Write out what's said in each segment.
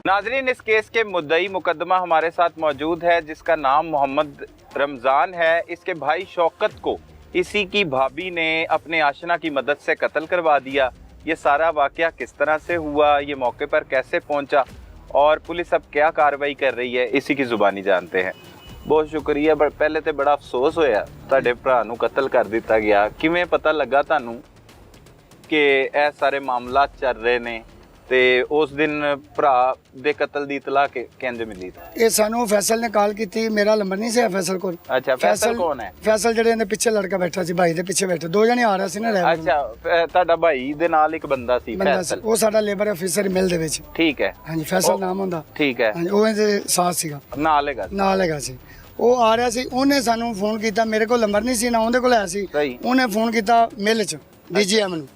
नाजरीन, इस केस के मुद्दई मुकदमा हमारे साथ मौजूद है जिसका नाम मोहम्मद रमज़ान है। इसके भाई शौकत को इसी की भाभी ने अपने आशना की मदद से कत्ल करवा दिया। ये सारा वाक़या किस तरह से हुआ, ये मौके पर कैसे पहुंचा और पुलिस अब क्या कार्रवाई कर रही है, इसी की ज़ुबानी जानते हैं। बहुत शुक्रिया। पहले तो बड़ा अफसोस होया तुहाडे भरा नूं कत्ल कर दिता गया। किवें पता लगा तुहानूं कि ਇਹ ਸਾਰੇ मामला चल रहे ने ते उस दिन भरा दे कत्ल दी इतला किंज मिली? ये सानू फैसल ने कॉल की थी। मेरा नंबर नहीं से फैसल को। अच्छा, फैसल कौन है? फैसल ਜਿਹੜੇ ਨੇ ਪਿੱਛੇ ਲੜਕਾ ਬੈਠਾ ਸੀ, ਭਾਈ ਦੇ ਪਿੱਛੇ ਬੈਠੇ ਦੋ ਜਣੇ ਆ ਰਹੇ ਸੀ ਨਾ ਰਹਿਣ। ਅੱਛਾ, ਤੁਹਾਡਾ ਭਾਈ ਦੇ ਨਾਲ ਇੱਕ ਬੰਦਾ ਸੀ ਫੈਸਲ? ਉਹ ਸਾਡਾ ਲੇਬਰ ਅਫੀਸਰ ਮਿਲ ਦੇ ਵਿੱਚ। ਠੀਕ ਹੈ, ਹਾਂਜੀ, ਫੈਸਲ ਨਾਮ ਹੁੰਦਾ। ਠੀਕ ਹੈ, ਹਾਂਜੀ, ਉਹ ਇਹਦੇ ਸਾਥ ਸੀਗਾ, ਨਾਲ ਹੈਗਾ ਸੀ। ਉਹ ਆ ਰਿਹਾ ਸੀ, ਉਹਨੇ ਸਾਨੂੰ ਫੋਨ ਕੀਤਾ। ਮੇਰੇ ਕੋਲ ਨੰਬਰ ਨਹੀਂ ਸੀ ਨਾ ਉਹਦੇ ਕੋਲ ਆਇਆ ਸੀ। ਉਹਨੇ ਫੋਨ ਕੀਤਾ ਮਿਲ ਚ ਡੀਜੀਐਮ ਨੂੰ,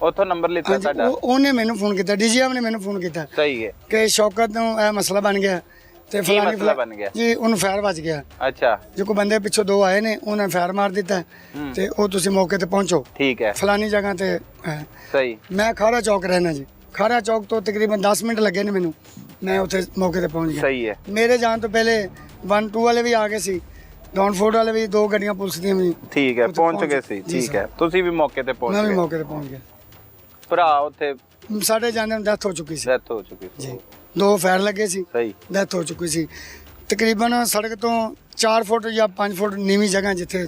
ਉਥੋਂ ਨੰਬਰ ਲਿੱਤਾ ਤੁਹਾਡਾ? ਉਹਨੇ ਮੈਨੂੰ ਫੋਨ ਕੀਤਾ, ਡੀਜੀਐਮ ਨੇ ਮੈਨੂੰ ਫੋਨ ਕੀਤਾ। ਸਹੀ ਹੈ ਕਿ ਸ਼ੌਕਤ ਨੂੰ ਇਹ ਮਸਲਾ ਬਣ ਗਿਆ ਤੇ ਫਲਾਣੀ ਮਸਲਾ ਬਣ ਗਿਆ ਜੀ, ਉਹਨੂੰ ਫਾਇਰ ਵੱਜ ਗਿਆ। ਅੱਛਾ, ਜੋ ਕੋ ਬੰਦੇ ਪਿੱਛੋਂ ਦੋ ਆਏ ਨੇ, ਉਹਨਾਂ ਫਾਇਰ ਮਾਰ ਦਿੱਤਾ ਤੇ ਉਹ ਤੁਸੀਂ ਮੌਕੇ ਤੇ ਪਹੁੰਚੋ। ਠੀਕ ਹੈ, ਫਲਾਣੀ ਜਗ੍ਹਾ ਤੇ ਹੈ। ਸਹੀ। ਮੈਂ ਖਾਰਾ ਚੌਕ ਰਹਿਣਾ ਜੀ। ਖਾਰਾ ਚੌਕ ਤੋਂ ਤਕਰੀਬਨ 10 ਮਿੰਟ ਲੱਗੇ ਨੇ ਮੈਨੂੰ, ਮੈਂ ਉੱਥੇ ਮੌਕੇ ਤੇ ਪਹੁੰਚ ਗਿਆ। ਸਹੀ ਹੈ। ਮੇਰੇ ਜਾਣ ਤੋਂ ਪਹਿਲੇ 1 2 ਵਾਲੇ ਵੀ ਆ ਗਏ ਸੀ, ਡਾਊਨਫੋਰਡ ਵਾਲੇ ਵੀ, ਦੋ ਗੱਡੀਆਂ ਪੁਲਿਸ ਦੀਆਂ ਵੀ। ਠੀਕ ਹੈ, ਪਹੁੰਚ ਗਏ ਸੀ। ਠੀਕ ਹੈ, ਤੁਸੀਂ ਵੀ ਮੌਕੇ ਤੇ ਪਹੁੰਚ ਗਏ? ਮੈਂ ਵੀ ਮੌਕੇ ਤੇ ਪਹੁੰਚ ਗਿਆ। ਭਰਾ ਉੱਥੇ ਸਾਡੇ ਜਾਂਦੇ ਨੂੰ ਡੈਥ ਹੋ ਚੁੱਕੀ ਸੀ। ਡੈਥ ਹੋ ਚੁੱਕੀ ਸੀ ਜੀ, 2 ਫਾਇਰ ਲੱਗੇ ਸੀ। ਸਹੀ। ਡੈਥ ਹੋ ਚੁੱਕੀ ਸੀ। ਤਕਰੀਬਨ ਸੜਕ ਤੋਂ 4 ਫੁੱਟ ਜਾਂ 5 ਫੁੱਟ ਨੀਵੀਂ ਜਗ੍ਹਾ ਜਿੱਥੇ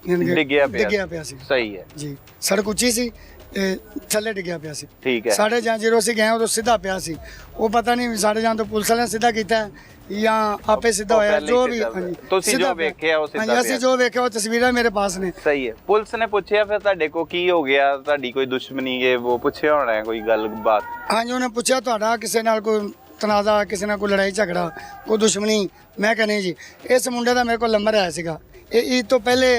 ਡਿੱਗਿਆ ਪਿਆ ਸੀ। ਸਹੀ ਹੈ ਜੀ। ਸੜਕ ਉੱਚੀ ਸੀ, ਥੱਲੇ ਡਿੱਗਿਆ ਪਿਆ ਸੀ। ਠੀਕ ਹੈ। ਸਾਡੇ ਜਾਂ ਜਦੋਂ ਅਸੀਂ ਗਏ ਉਦੋਂ ਸਿੱਧਾ ਪਿਆ ਸੀ। ਉਹ ਪਤਾ ਨਹੀਂ ਸਾਡੇ ਜਾਂ ਤੋਂ ਪੁਲਿਸ ਵਾਲਿਆਂ ਨੇ ਸਿੱਧਾ ਕੀਤਾ ਜਾਂ ਆਪੇ ਸਿੱਧਾ ਹੋਇਆ, ਜੋ ਵੀ। ਤੁਸੀਂ ਜੋ ਵੇਖਿਆ ਉਹ ਸਿੱਧਾ ਪਿਆ? ਅਸੀਂ ਜੋ ਵੇਖਿਆ ਉਹ ਤਸਵੀਰਾਂ ਮੇਰੇ ਪਾਸ ਨੇ। ਸਹੀ ਹੈ। ਪੁਲਿਸ ਨੇ ਪੁੱਛਿਆ ਫਿਰ ਤੁਹਾਡੇ ਕੋ ਕੀ ਹੋ ਗਿਆ, ਤੁਹਾਡੀ ਕੋਈ ਦੁਸ਼ਮਣੀ ਹੈ, ਉਹ ਪੁੱਛਿਆ ਹੋਣਾ ਹੈ ਕੋਈ ਗੱਲਬਾਤ? ਹਾਂਜੀ, ਉਹਨੇ ਪੁੱਛਿਆ ਤੁਹਾਡਾ ਕਿਸੇ ਨਾਲ ਕੋਈ ਤਨਾਜ਼ਾ, ਕਿਸੇ ਨਾਲ ਕੋਈ ਲੜਾਈ ਝਗੜਾ, ਕੋਈ ਦੁਸ਼ਮਣੀ? ਮੈਂ ਕਹਿੰਦਾ ਨਹੀਂ ਜੀ। ਇਸ ਮੁੰਡੇ ਦਾ ਮੇਰੇ ਕੋਲ ਨੰਬਰ ਆਇਆ ਸੀਗਾ। ਇਹ ਈਦ ਤੋਂ ਪਹਿਲੇ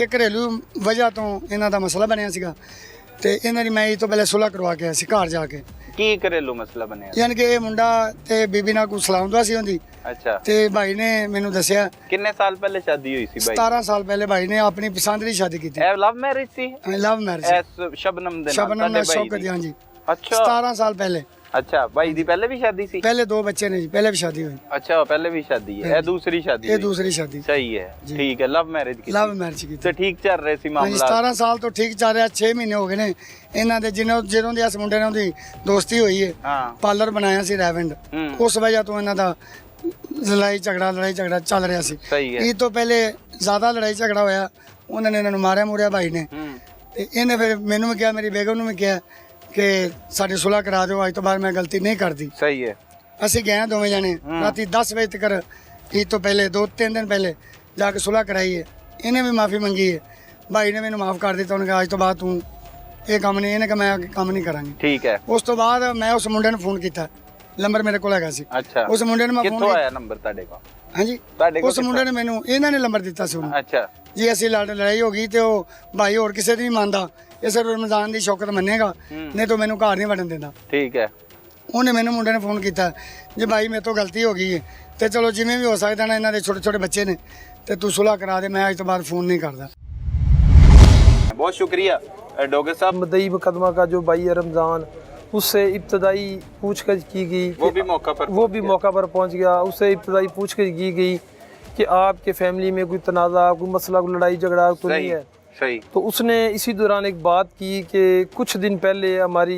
ਇੱਕ ਘਰੇਲੂ ਵਜ੍ਹਾ ਤੋਂ ਇਹਨਾਂ ਦਾ ਮਸਲਾ ਬਣਿਆ ਸੀਗਾ ਤੇ ਇਹਨਾਂ ਦੀ ਮੈਂ ਈਦ ਤੋਂ ਪਹਿਲੇ ਸੁਲ੍ਹਾ ਕਰਵਾ ਕੇ ਆਇਆ ਸੀ ਘਰ ਜਾ ਕੇ। ਕੀ ਘਰੇਲੂ ਮਸਲਾ ਬਣਿਆ? ਯਾਨੀ ਕਿ ਇਹ ਮੁੰਡਾ ਤੇ ਬੀਬੀ ਨਾਲ ਕੋਈ ਸਲਾਮਦੁਆ ਸੀ ਹੁੰਦੀ। ਅੱਛਾ। ਤੇ ਭਾਈ ਨੇ ਮੈਨੂੰ ਦੱਸਿਆ। ਕਿੰਨੇ ਸਾਲ ਪਹਿਲੇ ਸ਼ਾਦੀ ਹੋਈ ਸੀ ਭਾਈ? 17 ਸਾਲ ਪਹਿਲੇ ਭਾਈ ਨੇ ਆਪਣੀ ਪਸੰਦ ਦੀ ਸ਼ਾਦੀ ਕੀਤੀ। ਇਹ ਲਵ ਮੈਰਿਜ ਸੀ? Love marriage. ਸ਼ਬਨਮ ਦੇ ਨਾਲ? ਸ਼ਬਨਮ ਨਾਲ ਸ਼ੌਕਤ। ਹਾਂਜੀ। ਅੱਛਾ, 17 ਸਾਲ ਪਹਿਲੇ। ਅੱਛਾ, ਭਾਈ ਦੀ ਪਹਿਲੇ ਵੀ ਸ਼ਾਦੀ ਸੀ? ਪਹਿਲੇ 2 ਬੱਚੇ ਨੇ ਜੀ, ਪਹਿਲੇ ਵੀ ਸ਼ਾਦੀ ਹੋਈ। ਅੱਛਾ, ਪਹਿਲੇ ਵੀ ਸ਼ਾਦੀ ਹੈ। ਇਹ ਦੂਸਰੀ ਸ਼ਾਦੀ? ਇਹ ਦੂਸਰੀ ਸ਼ਾਦੀ। ਸਹੀ ਹੈ। ਠੀਕ ਹੈ। ਲਵ ਮੈਰਿਜ ਕੀਤੀ? ਲਵ ਮੈਰਿਜ ਕੀਤੀ। ਤੇ ਠੀਕ ਚੱਲ ਰਿਹਾ ਸੀ ਮਾਮਲਾ? 17 ਸਾਲ ਤੋਂ ਠੀਕ ਚੱਲ ਰਿਹਾ। 6 ਮਹੀਨੇ ਹੋ ਗਏ ਨੇ ਇਹਨਾਂ ਦੇ ਜਦੋਂ ਦੀ ਇਸ ਮੁੰਡੇ ਨਾਲ ਉਹਦੀ ਦੋਸਤੀ ਹੋਈ ਹੈ। ਪਾਰਲਰ ਬਣਾਇਆ ਸੀ ਰੈਵੈਂਡ, ਉਸ ਵਜ੍ਹਾ ਤੋਂ ਇਹਨਾਂ ਦਾ ਲੜਾਈ ਝਗੜਾ ਚੱਲ ਰਿਹਾ ਸੀ। ਸਹੀ ਹੈ। ਇਹ ਤੋਂ ਪਹਿਲੇ ਜ਼ਿਆਦਾ ਲੜਾਈ ਝਗੜਾ ਹੋਇਆ, ਉਹਨਾਂ ਨੇ ਇਹਨਾਂ ਨੂੰ ਮਾਰਿਆ ਮੁਰਿਆ ਭਾਈ ਨੇ। ਤੇ ਇਹਨੇ ਫਿਰ ਮੈਨੂੰ ਵੀ ਕਿਹਾ, ਮੇਰੀ ਬੇਗਮ ਨੂੰ ਵੀ ਕਿਹਾ ਕਿ ਸਾਡੀ ਸੁਲ੍ਹਾ ਕਰਾ ਦਿਓ, ਅੱਜ ਤੋਂ ਬਾਅਦ ਮੈਂ ਗਲਤੀ ਨਹੀਂ ਕਰਦੀ। ਸਹੀ ਹੈ। ਅਸੀਂ ਗਏ ਦੋਵੇਂ ਜਾਣੇ ਰਾਤੀ 10 ਵਜੇ ਤੱਕ, ਈਦ ਤੋਂ ਪਹਿਲੇ 2-3 ਦਿਨ ਪਹਿਲੇ ਜਾ ਕੇ ਸੁਲ੍ਹਾ ਕਰਾਈ ਹੈ। ਇਹਨੇ ਵੀ ਮਾਫੀ ਮੰਗੀ ਹੈ, ਭਾਈ ਨੇ ਮੈਨੂੰ ਮਾਫ ਕਰ ਦਿੱਤਾ। ਉਹਨੇ ਕਿਹਾ ਅੱਜ ਤੋਂ ਬਾਅਦ ਤੂੰ ਇਹ ਕੰਮ ਨਹੀਂ, ਇਹਨੇ ਕਿਹਾ ਮੈਂ ਕੰਮ ਨਹੀਂ ਕਰਾਂਗੀ। ਠੀਕ ਹੈ। ਉਸ ਤੋਂ ਬਾਅਦ ਮੈਂ ਉਸ ਮੁੰਡੇ ਨੂੰ ਫੋਨ ਕੀਤਾ, ਨੰਬਰ ਮੇਰੇ ਕੋਲ ਹੈਗਾ ਸੀ। ਅੱਛਾ। ਉਸ ਮੁੰਡੇ ਨੂੰ ਮੈਂ ਫੋਨ ਕਿੱਥੋਂ ਆਇਆ ਨੰਬਰ ਤੁਹਾਡੇ ਕੋਲ? ਹਾਂਜੀ, ਉਸ ਮੁੰਡੇ ਨੇ ਮੈਨੂੰ, ਇਹਨਾਂ ਨੇ ਨੰਬਰ ਦਿੱਤਾ ਸੀ ਉਹਨੂੰ। ਅੱਛਾ ਜੀ। ਅਸੀਂ ਲੜਾਈ ਹੋ ਗਈ ਤੇ ਉਹ ਭਾਈ ਹੋਰ ਕਿਸੇ ਦੀ ਨਹੀਂ ਮੰਨਦਾ, ਇਹ ਸਿਰਫ ਰਮਜ਼ਾਨ ਦੀ ਸ਼ੌਕਤ ਮੰਨੇਗਾ, ਨਹੀਂ ਤਾਂ ਮੈਨੂੰ ਘਰ ਨਹੀਂ ਵੜਨ ਦਿੰਦਾ। ਠੀਕ ਹੈ। ਉਹਨੇ ਮੈਨੂੰ ਮੁੰਡੇ ਨੇ ਫੋਨ ਕੀਤਾ, ਜੇ ਭਾਈ ਮੇਰੇ ਤੋਂ ਗਲਤੀ ਹੋ ਗਈ ਹੈ ਤੇ ਚਲੋ ਜਿਵੇਂ ਵੀ ਹੋ ਸਕਦਾ ਨਾ, ਇਹਨਾਂ ਦੇ ਛੋਟੇ ਛੋਟੇ ਬੱਚੇ ਨੇ ਤੇ ਤੂੰ ਸੁਲ੍ਹਾ ਕਰਾ ਦੇ, ਮੈਂ ਅੱਜ ਤੋਂ ਬਾਅਦ ਫੋਨ नहीं करता। बहुत शुक्रिया डॉक्टर साहब। मुद्दई मुकदमा का जो भाई है रमज़ान, उससे इब्तदाई पूछताछ की गई। वो भी मौका पर पहुंच गया। उससे इब्तदाई पूछताछ की गई कि आपके फैमिली में कोई तनाज़ा, कोई मसला, कोई लड़ाई झगड़ा तो नहीं है? सही। तो उसने इसी दौरान एक बात की कि कुछ दिन पहले हमारी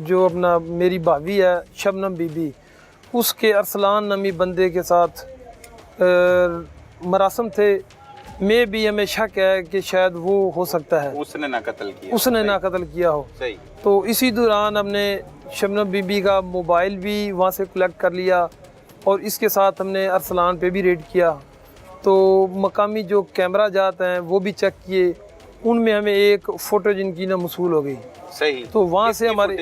जो अपना मेरी भाभी है शबनम बीबी, उसके अरसलान नामी बंदे के साथ मरासम थे। मैं भी हमें शक है कि शायद वो हो सकता है उसने ना कत्ल किया हो। सही। तो इसी दौरान हमने शबनम बीबी का मोबाइल भी वहाँ से कलेक्ट कर लिया और इसके साथ हमने अरसलान पे भी रेड किया। तो मकामी जो कैमरा जात हैं वो भी चेक किए, उनमें हमें एक फ़ोटो जिनकी ना मसूल हो गई। सही। तो वहाँ से हमारे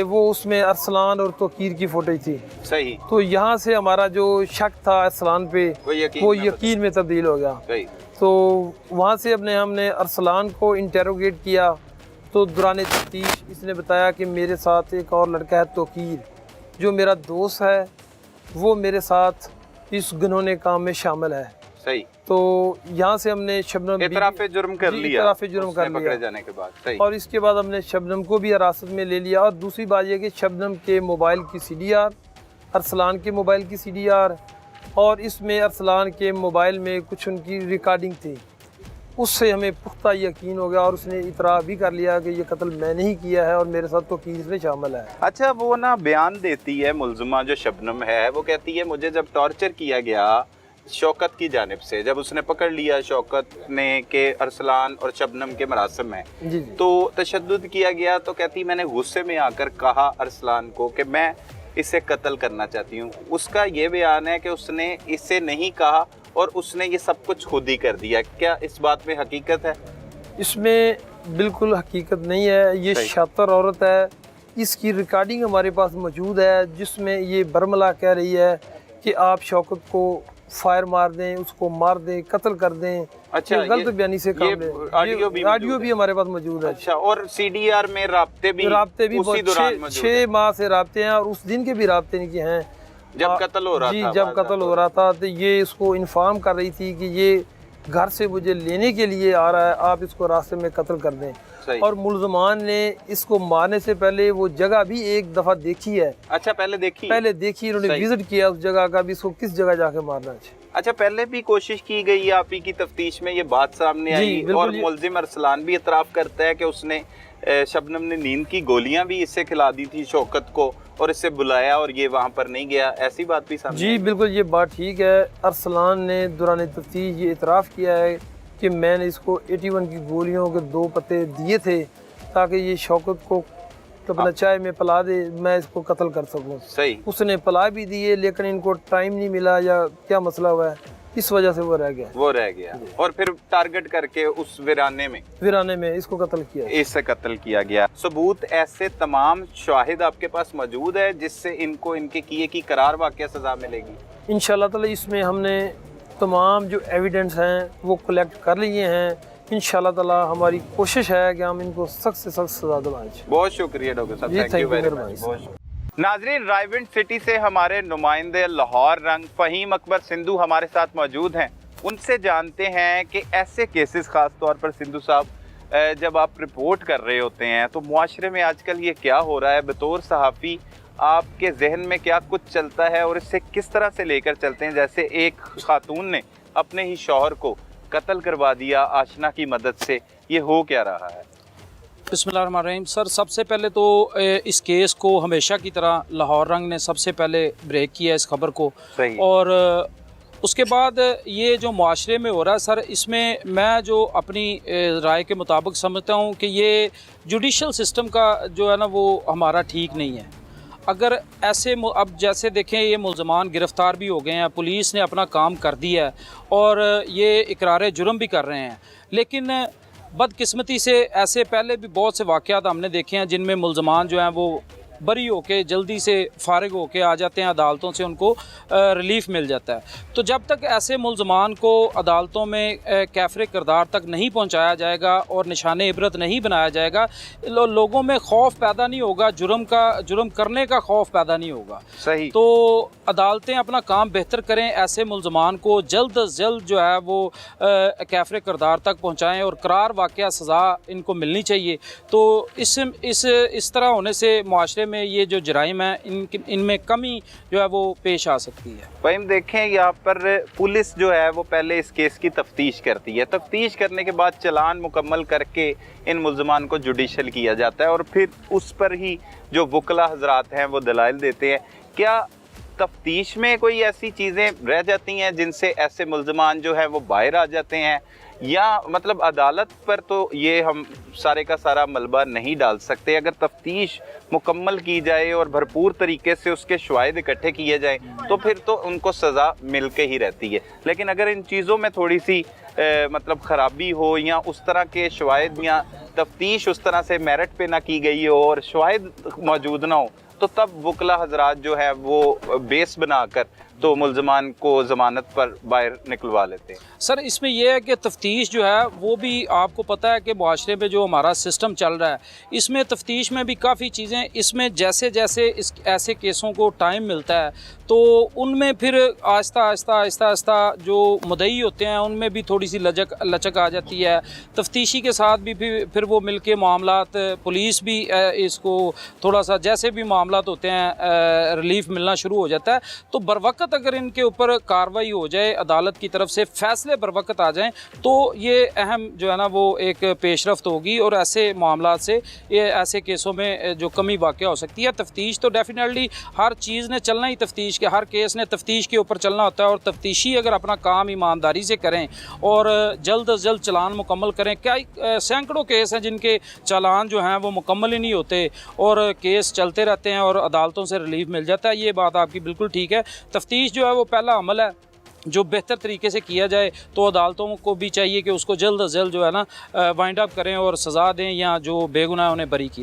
वो उसमें अरसलान और तोकीर की फुटेज थी। सही। तो यहाँ से हमारा जो शक था अरसलान पे वो यकीन में तब्दील हो गया। सही। तो वहाँ से हमने अरसलान को इंटेरोगेट किया तो दौरान तफ्तीश इसने बताया कि मेरे साथ एक और लड़का है तोकीर, जो मेरा दोस्त है, वो मेरे साथ इस घिनौने काम में शामिल है। सही। तो यहाँ से हमने शबनम इतराफ़े जुर्म कर लिया, इतराफ़े जुर्म कर लिया पकड़े जाने के बाद। सही। और इसके बाद हमने शबनम को भी हिरासत में ले लिया। और दूसरी बात यह कि शबनम के मोबाइल की CDR, अरसलान के मोबाइल की CDR, और इसमें अरसलान के मोबाइल में कुछ उनकी रिकॉर्डिंग थी, उससे हमें पुख्ता यकीन हो गया और उसने इतराफ़ भी कर लिया कि ये कत्ल मैंने ही किया है और मेरे साथ तो इसमें शामिल है। अच्छा, वो ना बयान देती है मुल्ज़िमा जो शबनम है, वो कहती है मुझे जब टॉर्चर किया गया शौकत की जानिब से, जब उसने पकड़ लिया शौकत ने के अरसलान और शबनम के मरासिम में, तो तशद्दुद किया गया, तो कहती मैंने गुस्से में आकर कहा अरसलान को कि मैं इसे कत्ल करना चाहती हूँ। उसका ये बयान है कि उसने इसे नहीं कहा और उसने ये सब कुछ खुद ही कर दिया। क्या इस बात में हकीकत है? इसमें बिल्कुल हकीकत नहीं है। ये शातिर औरत है। इसकी रिकॉर्डिंग हमारे पास मौजूद है जिसमें ये बरमला कह रही है कि आप शौकत को फायर मार दें, उसको मार दें, कत्ल कर दें। अच्छा, गलत बयानी से काम है। ऑडियो भी हमारे पास मौजूद है। अच्छा, और CDR में राब्ते भी उसी दौरान मौजूद 6 माह से राब्ते हैं और उस दिन के भी राब्ते नहीं किए हैं जब कत्ल हो रहा था। जब कत्ल हो रहा था तो ये इसको इन्फॉर्म कर रही थी कि ये घर से मुझे लेने के लिए आ रहा है, आप इसको रास्ते में कत्ल कर दें। और मुल्ज़मान ने इसको मारने से पहले वो जगह भी एक दफ़ा देखी है। अच्छा, पहले देखी उन्होंने विजिट किया उस जगह का भी, इसको किस जगह जाके मारना है। अच्छा, पहले भी कोशिश की गई, आप ही की तफ्तीश में ये बात सामने आई और मुल्ज़िम अरसलान भी इतराफ़ करता है कि उसने शबनम ने नींद की गोलियां भी इससे खिला दी थी शौकत को और इससे बुलाया और ये वहाँ पर नहीं गया, ऐसी बात भी सामने? जी बिल्कुल, ये बात ठीक है। अरसलान ने दौरान तफ्तीश ये इतराफ़ किया है कि मैंने इसको 81 की गोलियों के 2 पत्ते दिए थे ताकि ये शौकत को अपना चाय में पिला दे, मैं इसको कत्ल कर सकूं। सही। उसने पिला भी दिए लेकिन इनको टाइम नहीं मिला या क्या मसला हुआ है, इस वजह से वो रह गया और फिर टारगेट करके उस वीराने में इसको कत्ल किया गया। सबूत ऐसे तमाम शाहिद आपके पास मौजूद है जिससे इनको इनके किए की करार वाक़या सजा मिलेगी इंशाल्लाह ताला। इसमें हमने तमाम जो एविडेंस हैं वो कलेक्ट कर लिए हैं। इंशाल्लाह ताला हमारी कोशिश है कि हम इनको सख्त से सख्त सजा दिलाएं। बहुत शुक्रिया डॉक्टर साहब, थैंक यू वेरी मच। नाजरीन, रायविंड सिटी से हमारे नुमाइंदे लाहौर रंग फ़हीम अकबर सिंधु हमारे साथ मौजूद हैं। उनसे जानते हैं कि ऐसे केसेस ख़ास तौर पर सिंधु साहब जब आप रिपोर्ट कर रहे होते हैं तो मुआशरे में आजकल ये क्या हो रहा है, बतौर सहाफ़ी आपके जहन में क्या कुछ चलता है और इससे किस तरह से लेकर चलते हैं? जैसे एक खातून ने अपने ही शौहर को कत्ल करवा दिया आशना की मदद से, ये हो क्या रहा है? बिस्मिल्लाहिर्रहमानिर्रहीम। सर, सबसे पहले तो इस केस को हमेशा की तरह लाहौर रंग ने सबसे पहले ब्रेक किया इस खबर को, और उसके बाद ये जो मुआशरे में हो रहा है सर, इसमें मैं जो अपनी राय के मुताबिक समझता हूँ कि ये जुडिशल सिस्टम का जो है ना वो हमारा ठीक नहीं है। अगर ऐसे अब जैसे देखें ये मुल्ज़मान गिरफ़्तार भी हो गए हैं, पुलिस ने अपना काम कर दिया है और ये इकरार जुर्म भी कर रहे हैं, लेकिन बदकिस्मती से ऐसे पहले भी बहुत से वाक़यात हमने देखे हैं जिनमें मुल्ज़मान जो हैं वो बरी होके जल्दी से फारिग होके आ जाते हैं, अदालतों से उनको रिलीफ मिल जाता है। तो जब तक ऐसे मुल्ज़मान को अदालतों में कैफ़रे किरदार तक नहीं पहुंचाया जाएगा और निशाने इबरत नहीं बनाया जाएगा, लोगों में खौफ पैदा नहीं होगा, जुर्म करने का खौफ पैदा नहीं होगा। सही। तो अदालतें अपना काम बेहतर करें, ऐसे मुल्ज़मान को जल्द अज जल्द जो है वो कैफ़रे किरदार तक पहुँचाएँ और करार वाक़या सज़ा इनको मिलनी चाहिए। तो इस तरह होने से मुआशरे में ये जो जराइम है इनमें कमी जो है वो पेश आ सकती है। भाई हम देखें यहाँ पर पुलिस जो है वो पहले इस केस की तफ्तीश करती है, तफ्तीश करने के बाद चालान मुकम्मल करके इन मुल्ज़मान को जुडिशल किया जाता है और फिर उस पर ही जो वकला हजरात हैं वो दलाइल देते हैं। क्या तफ्तीश में कोई ऐसी चीज़ें रह जाती हैं जिनसे ऐसे मुल्ज़मान जो है वो बाहर आ जाते हैं, या मतलब अदालत पर तो ये हम सारे का सारा मलबा नहीं डाल सकते? अगर तफ्तीश मुकम्मल की जाए और भरपूर तरीके से उसके शवाहिद इकट्ठे किए जाएं तो फिर तो उनको सज़ा मिल के ही रहती है। लेकिन अगर इन चीज़ों में थोड़ी सी मतलब ख़राबी हो या उस तरह के शवाहिद या तफ्तीश उस तरह से मेरिट पे ना की गई हो और शवाहिद मौजूद ना हो, तो तब वकला हजरात जो है वो बेस बनाकर तो मुलजमान को ज़मानत पर बाहर निकलवा लेते हैं। सर इसमें यह है कि तफ्तीश जो है वो भी आपको पता है कि मुआशरे में जो हमारा सिस्टम चल रहा है इसमें तफ्तीश में भी काफ़ी चीज़ें, इसमें जैसे जैसे इस ऐसे केसों को टाइम मिलता है तो उनमें फिर आहिस्ता आहिस्ता आहिस्ता आहिस्ता जो मुद्दई होते हैं उनमें भी थोड़ी सी लचक आ जाती है। तफ्तीशी के साथ भी फिर वो मिल के मामलात, पुलिस भी इसको थोड़ा सा जैसे भी मामलात होते हैं रिलीफ मिलना शुरू हो जाता है। तो बर वक्त अगर इनके ऊपर कार्रवाई हो जाए, अदालत की तरफ से फैसले बर वक्त आ जाएँ तो ये अहम जो है ना वो एक पेशरफ्त होगी और ऐसे मामलात से ये ऐसे केसों में जो कमी वाक़ हो सकती है। तफ्तीश तो डेफिनेटली हर चीज़ ने चलना ही, तफ्तीश के हर केस ने तफ्तीश के ऊपर चलना होता है और तफ्तीशी अगर अपना काम ईमानदारी से करें और जल्द अज जल्द चालान मुकम्मल करें, क्या सैकड़ों केस हैं जिनके चालान जो हैं वो मुकम्मल ही नहीं होते और केस चलते रहते हैं और अदालतों से रिलीफ मिल जाता है। ये बात आपकी बिल्कुल ठीक है। तफ्तीश जो है वो पहला अमल है जो बेहतर तरीके से किया जाए तो अदालतों को भी चाहिए कि उसको जल्द अज जल्द जो है ना वाइंड अप करें और सज़ा दें या जो बेगुनाह उन्हें बरी किया।